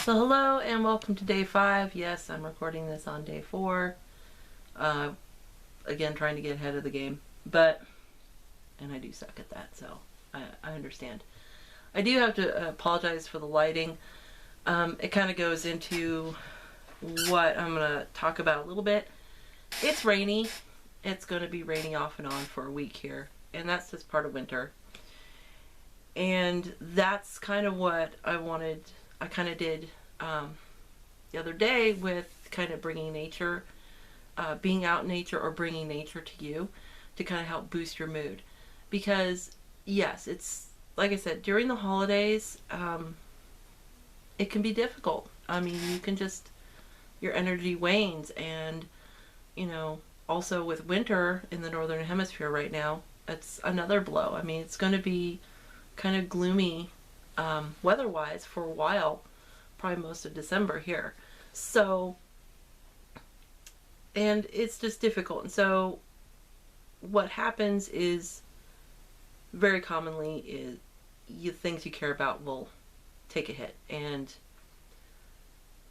So hello and welcome to day 5. Yes, I'm recording this on day 4. Again, trying to get ahead of the game, and I do suck at that, so I understand. I do have to apologize for the lighting. It kind of goes into what I'm going to talk about a little bit. It's rainy. It's going to be raining off and on for a week here, and that's just part of winter. And that's kind of what I kind of did the other day with kind of bringing nature, being out in nature or bringing nature to you to kind of help boost your mood. Because yes, it's like I said, during the holidays, it can be difficult. I mean, your energy wanes, and also with winter in the northern hemisphere right now, it's another blow. I mean, it's going to be kind of gloomy weather-wise for a while, probably most of December here. So, and it's just difficult. And so what happens is, very commonly, things you care about will take a hit. And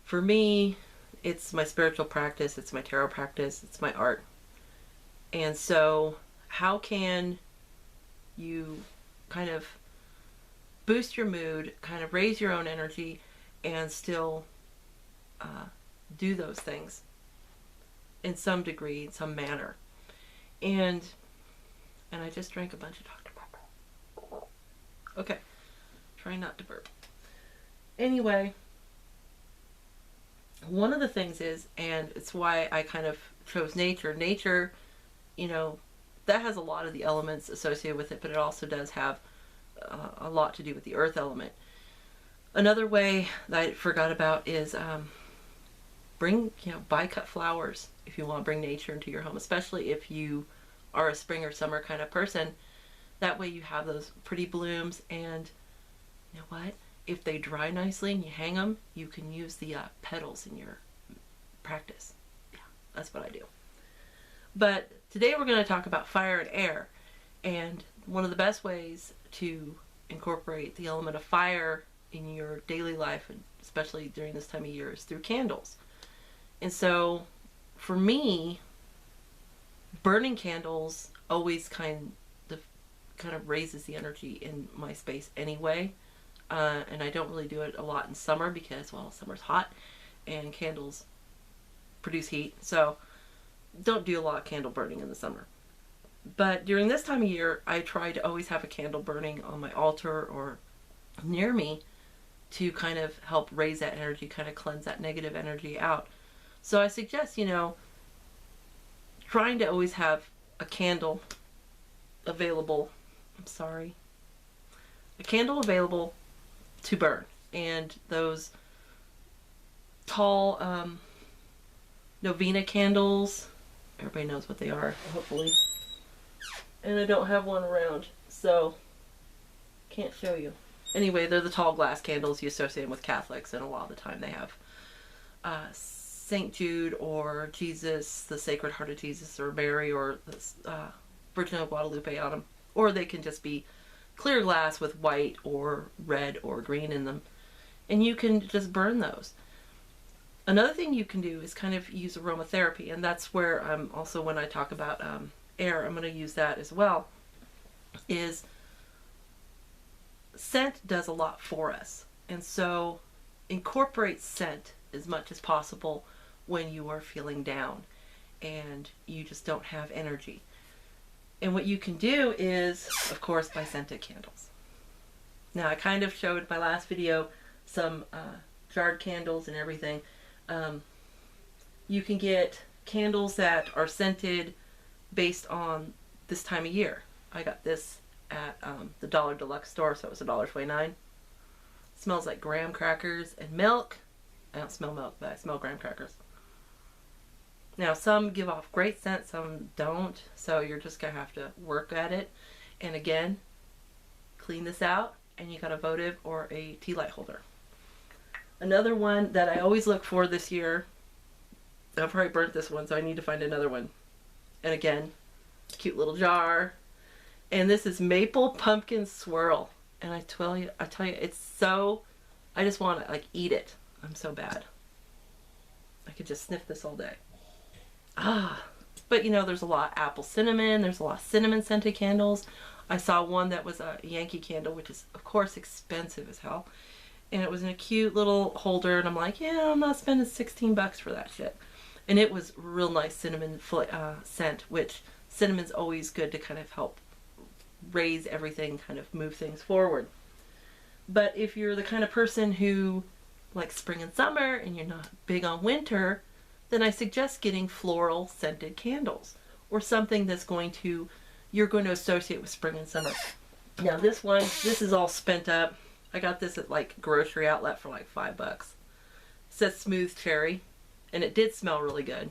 for me, it's my spiritual practice, it's my tarot practice, it's my art. And so how can you kind of boost your mood, kind of raise your own energy, and still do those things in some degree, in some manner? And I just drank a bunch of Dr. Pepper. Okay, try not to burp. Anyway, one of the things is, and it's why I kind of chose nature. Nature, that has a lot of the elements associated with it, but it also does have a lot to do with the earth element. Another way that I forgot about is buy cut flowers if you want to bring nature into your home, especially if you are a spring or summer kind of person. That way you have those pretty blooms, and you know what? If they dry nicely and you hang them, you can use the petals in your practice. Yeah, that's what I do. But today we're going to talk about fire and air, and one of the best ways to incorporate the element of fire in your daily life, and especially during this time of year, is through candles. And so for me, burning candles always kind of raises the energy in my space anyway. And I don't really do it a lot in summer because, well, summer's hot and candles produce heat. So don't do a lot of candle burning in the summer. But during this time of year, I try to always have a candle burning on my altar or near me to kind of help raise that energy, kind of cleanse that negative energy out. So I suggest, trying to always have a candle available. A candle available to burn. And those tall novena candles, everybody knows what they are, hopefully. And I don't have one around, so can't show you. Anyway, they're the tall glass candles you associate with Catholics, and a lot of the time they have St. Jude or Jesus, the Sacred Heart of Jesus, or Mary, or the Virgin of Guadalupe on them. Or they can just be clear glass with white or red or green in them. And you can just burn those. Another thing you can do is kind of use aromatherapy, and that's where also when I talk about air, I'm going to use that as well, is scent does a lot for us. And so incorporate scent as much as possible when you are feeling down and you just don't have energy. And what you can do is, of course, buy scented candles. Now, I kind of showed in my last video some jarred candles and everything. You can get candles that are scented based on this time of year. I got this at the Dollar Deluxe store, so it was $1.29. It smells like graham crackers and milk. I don't smell milk, but I smell graham crackers. Now, some give off great scent, some don't, so you're just going to have to work at it. And again, clean this out, and you got a votive or a tea light holder. Another one that I always look for this year, I've already burnt this one, so I need to find another one. And again, cute little jar. And this is Maple Pumpkin Swirl. And I tell you, it's so, I just want to eat it. I'm so bad. I could just sniff this all day. Ah, but you know, there's a lot of apple cinnamon. There's a lot of cinnamon scented candles. I saw one that was a Yankee candle, which is of course expensive as hell. And it was in a cute little holder, and I'm like, yeah, I'm not spending 16 bucks for that shit. And it was real nice cinnamon scent, which cinnamon's always good to kind of help raise everything, kind of move things forward. But if you're the kind of person who likes spring and summer and you're not big on winter, then I suggest getting floral scented candles or something that's you're going to associate with spring and summer. Now this one, this is all spent up. I got this at like grocery outlet for like $5. It says smooth cherry, and it did smell really good.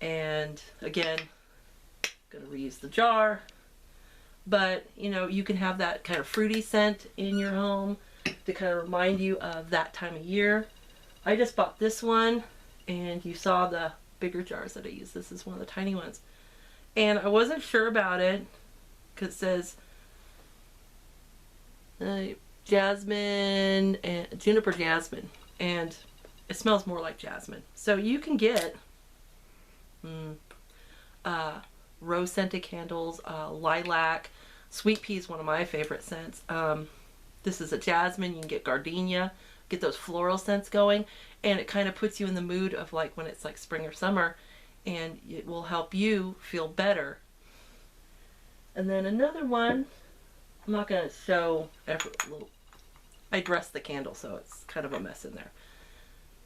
And again, gonna reuse the jar, but you know, you can have that kind of fruity scent in your home to kind of remind you of that time of year. I just bought this one, and you saw the bigger jars that I use. This is one of the tiny ones, and I wasn't sure about it because it says jasmine and juniper jasmine, and it smells more like jasmine. So you can get rose scented candles, lilac, sweet pea is one of my favorite scents. This is a jasmine. You can get gardenia, get those floral scents going, and it kind of puts you in the mood of like when it's like spring or summer, and it will help you feel better. And then another one, I'm not going to show I dressed the candle, so it's kind of a mess in there.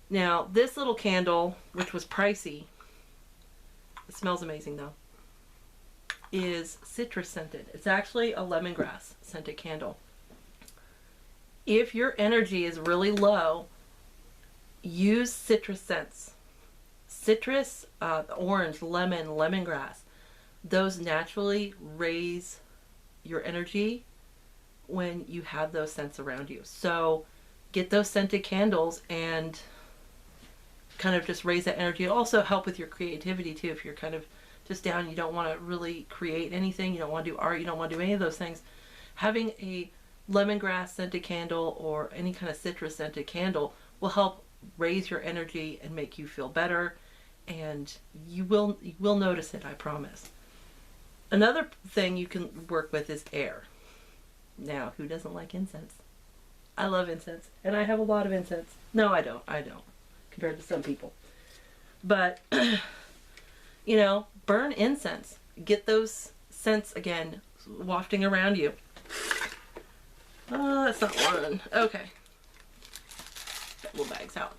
Now, this little candle, which was pricey, it smells amazing though, is citrus scented. It's actually a lemongrass scented candle. If your energy is really low, use citrus scents. Citrus, orange, lemon, lemongrass, those naturally raise your energy when you have those scents around you. So get those scented candles and kind of just raise that energy. It'll also help with your creativity too. If you're kind of just down, you don't want to really create anything, you don't want to do art, you don't want to do any of those things, having a lemongrass scented candle or any kind of citrus scented candle will help raise your energy and make you feel better, and you will notice it, I promise. Another thing you can work with is air. Now, who doesn't like incense? I love incense, and I have a lot of incense. No, I don't, compared to some people. But, you know, burn incense. Get those scents, again, wafting around you. Oh, that's not one. Okay. Got little bags out.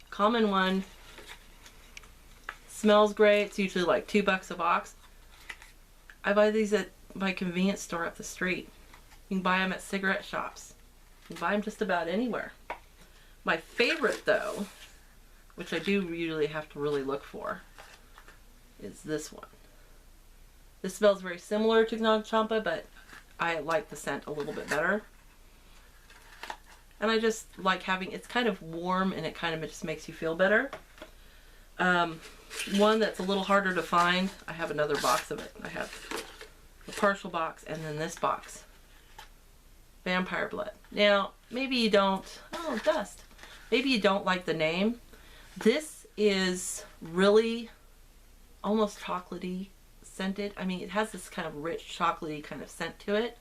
Common one. Smells great. It's usually like $2 a box. I buy these at my convenience store up the street. You can buy them at cigarette shops. You can buy them just about anywhere. My favorite though, which I do usually have to really look for, is this one. This smells very similar to Nag Champa, but I like the scent a little bit better. And I just like having, it's kind of warm and it kind of just makes you feel better. One that's a little harder to find, I have another box of it. I have a partial box and then this box. Vampire Blood. Now, maybe you don't, oh, dust. Maybe you don't like the name. This is really almost chocolatey scented. I mean, it has this kind of rich chocolatey kind of scent to it.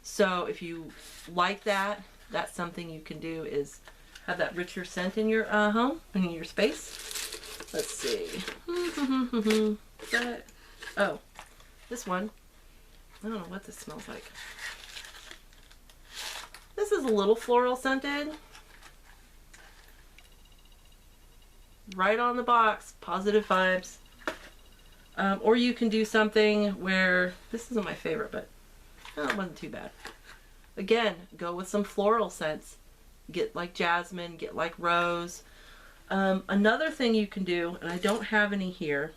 So if you like that, that's something you can do, is have that richer scent in your home, in your space. Let's see. Oh, this one. I don't know what this smells like. This is a little floral scented. Right on the box, positive vibes. Or you can do something where, this isn't my favorite, but oh, it wasn't too bad. Again, go with some floral scents. Get like jasmine, get like rose. Another thing you can do, and I don't have any here,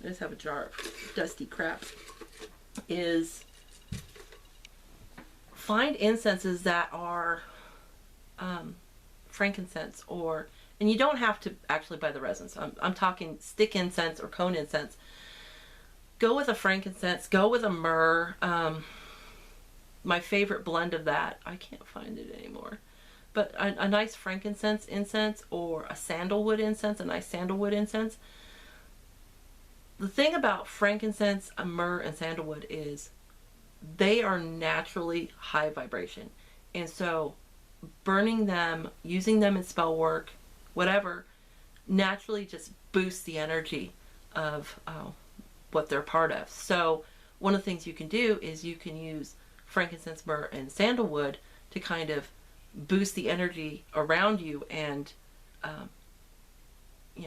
I just have a jar of dusty crap, is find incenses that are frankincense, or, and you don't have to actually buy the resins. I'm talking stick incense or cone incense. Go with a frankincense, go with a myrrh. my favorite blend of that, I can't find it anymore, but a nice frankincense incense or a sandalwood incense, a nice sandalwood incense. The thing about frankincense, myrrh, and sandalwood is they are naturally high vibration. And so burning them, using them in spell work, whatever, naturally just boosts the energy of what they're part of. So one of the things you can do is you can use frankincense, myrrh, and sandalwood to kind of boost the energy around you and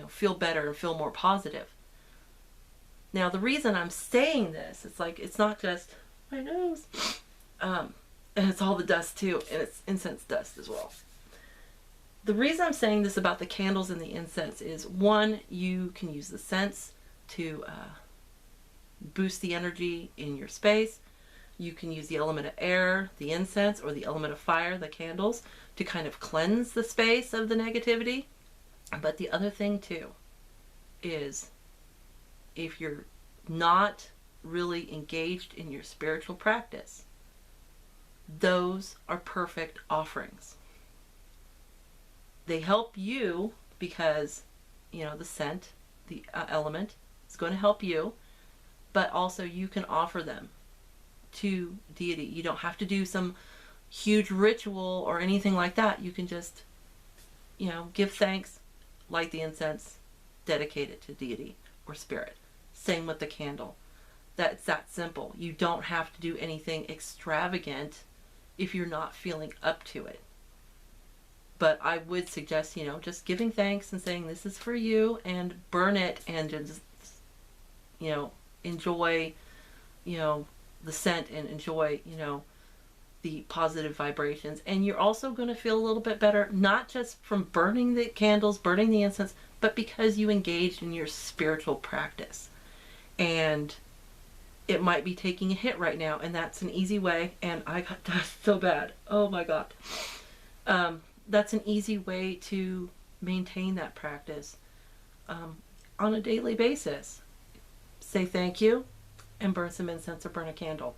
feel better and feel more positive. Now the reason I'm saying this, it's not just my nose, and it's all the dust too, and it's incense dust as well. The reason I'm saying this about the candles and the incense is, one, you can use the scents to boost the energy in your space. You can use the element of air, the incense, or the element of fire, the candles, to kind of cleanse the space of the negativity. But the other thing too is, if you're not really engaged in your spiritual practice, those are perfect offerings. They help you because, the scent, the element, is going to help you, but also you can offer them to deity. You don't have to do some huge ritual or anything like that. You can just, give thanks, light the incense, dedicate it to deity or spirit. Same with the candle. That's that simple. You don't have to do anything extravagant if you're not feeling up to it. But I would suggest, just giving thanks and saying this is for you, and burn it, and just, enjoy, the scent, and enjoy, the positive vibrations. And you're also going to feel a little bit better, not just from burning the candles, burning the incense, but because you engaged in your spiritual practice. And it might be taking a hit right now, and that's an easy way. And I got dust so bad. Oh my God. That's an easy way to maintain that practice on a daily basis. Say thank you and burn some incense or burn a candle.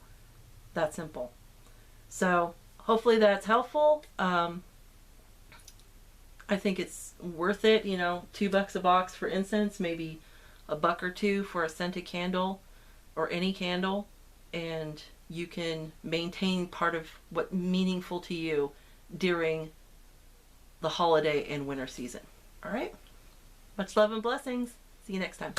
That simple. So hopefully that's helpful. I think it's worth it, $2 a box for incense, maybe $1 or $2 for a scented candle or any candle, and you can maintain part of what's meaningful to you during the holiday and winter season. All right? Much love and blessings. See you next time.